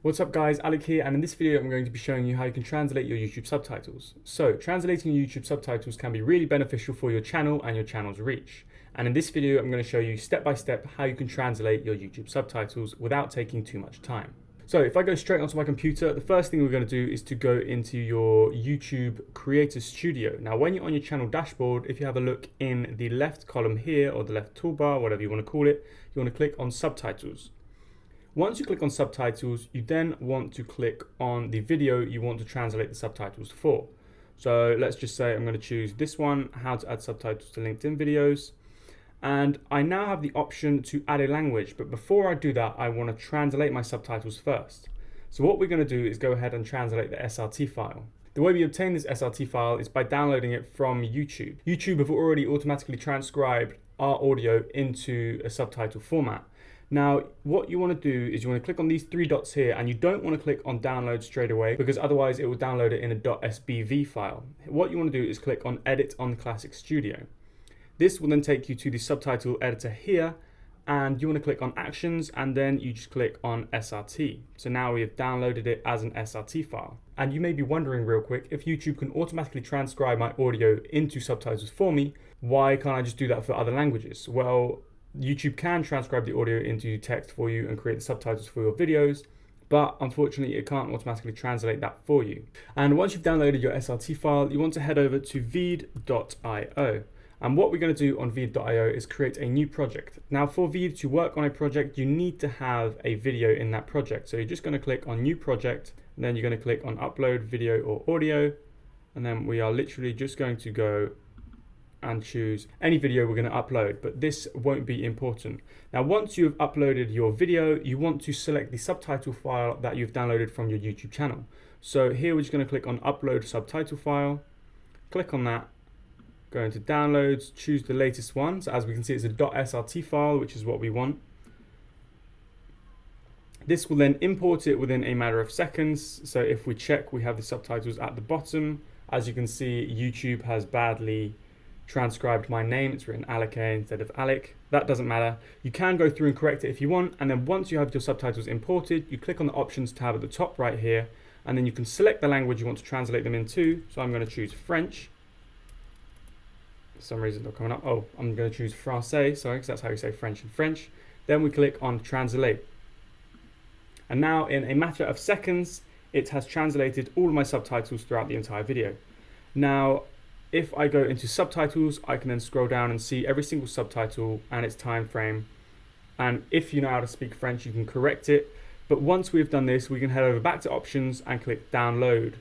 What's up guys, Alec here, and in this video I'm going to be showing you how you can translate your YouTube subtitles. So translating your YouTube subtitles can be really beneficial for your channel and your channel's reach. And in this video I'm going to show you step by step how you can translate your YouTube subtitles without taking too much time. So if I go straight onto my computer, the first thing we're going to do is to go into your YouTube Creator Studio. Now when you're on your channel dashboard, if you have a look in the left column here, or the left toolbar, whatever you want to call it, you want to click on Subtitles. Once you click on Subtitles, you then want to click on the video you want to translate the subtitles for. So let's just say I'm going to choose this one, how to add subtitles to LinkedIn videos. And I now have the option to add a language, but before I do that, I want to translate my subtitles first. So what we're going to do is go ahead and translate the Srt file. The way we obtain this Srt file is by downloading it from YouTube. YouTube have already automatically transcribed our audio into a subtitle format. Now, what you want to do is you want to click on these three dots here, and you don't want to click on download straight away because otherwise it will download it in a .sbv file. What you want to do is click on edit on Classic Studio. This will then take you to the subtitle editor here, and you want to click on actions, and then you just click on SRT. So now we have downloaded it as an SRT file. And you may be wondering real quick, if YouTube can automatically transcribe my audio into subtitles for me, why can't I just do that for other languages? Well, YouTube can transcribe the audio into text for you and create the subtitles for your videos, but unfortunately it can't automatically translate that for you. And once you've downloaded your SRT file, you want to head over to VEED.io. And what we're going to do on VEED.io is create a new project. Now for VEED to work on a project, you need to have a video in that project. So you're just going to click on new project, and then you're going to click on upload video or audio. And then we are literally just going to go and choose any video we're going to upload, but this won't be important. Now once you've uploaded your video, you want to select the subtitle file that you've downloaded from your YouTube channel. So here we're just going to click on upload subtitle file, click on that, go into downloads, choose the latest one. So as we can see, it's a .srt file, which is what we want. This will then import it within a matter of seconds. So if we check, we have the subtitles at the bottom. As you can see, YouTube has badly transcribed my name. It's written Alec instead of Alec. That doesn't matter. You can go through and correct it if you want, and then once you have your subtitles imported, you click on the options tab at the top right here, and then you can select the language you want to translate them into. So I'm going to choose French. For some reason they're coming up. Oh, I'm going to choose Francais, sorry, because that's how you say French in French. Then we click on Translate. And now in a matter of seconds, it has translated all of my subtitles throughout the entire video. Now, if I go into subtitles, I can then scroll down and see every single subtitle and its time frame. And if you know how to speak French, you can correct it. But once we've done this, we can head over back to options and click download.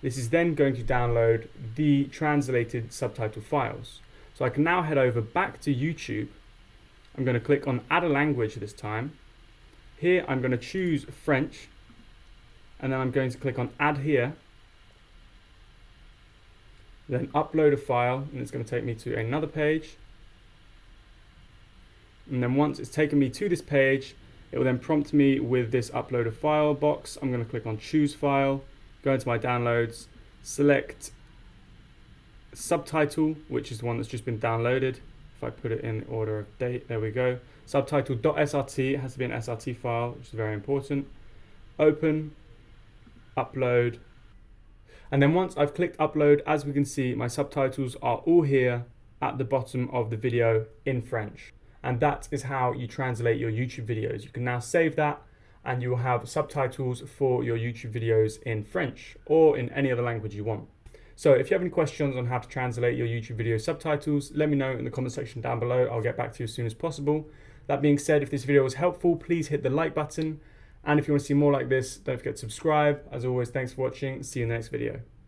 This is then going to download the translated subtitle files. So I can now head over back to YouTube. I'm going to click on add a language this time. Here I'm going to choose French, and then I'm going to click on add here. Then upload a file, and it's going to take me to another page. And then once it's taken me to this page, it will then prompt me with this upload a file box. I'm going to click on choose file, go into my downloads, select subtitle, which is the one that's just been downloaded. If I put it in order of date, there we go. Subtitle.srt, it has to be an SRT file, which is very important. Open, upload. And then once I've clicked upload, as we can see, my subtitles are all here at the bottom of the video in French. And that is how you translate your YouTube videos. You can now save that, and you will have subtitles for your YouTube videos in French or in any other language you want. So if you have any questions on how to translate your YouTube video subtitles, let me know in the comment section down below. I'll get back to you as soon as possible. That being said, if this video was helpful, please hit the like button. And if you want to see more like this, don't forget to subscribe. As always, thanks for watching. See you in the next video.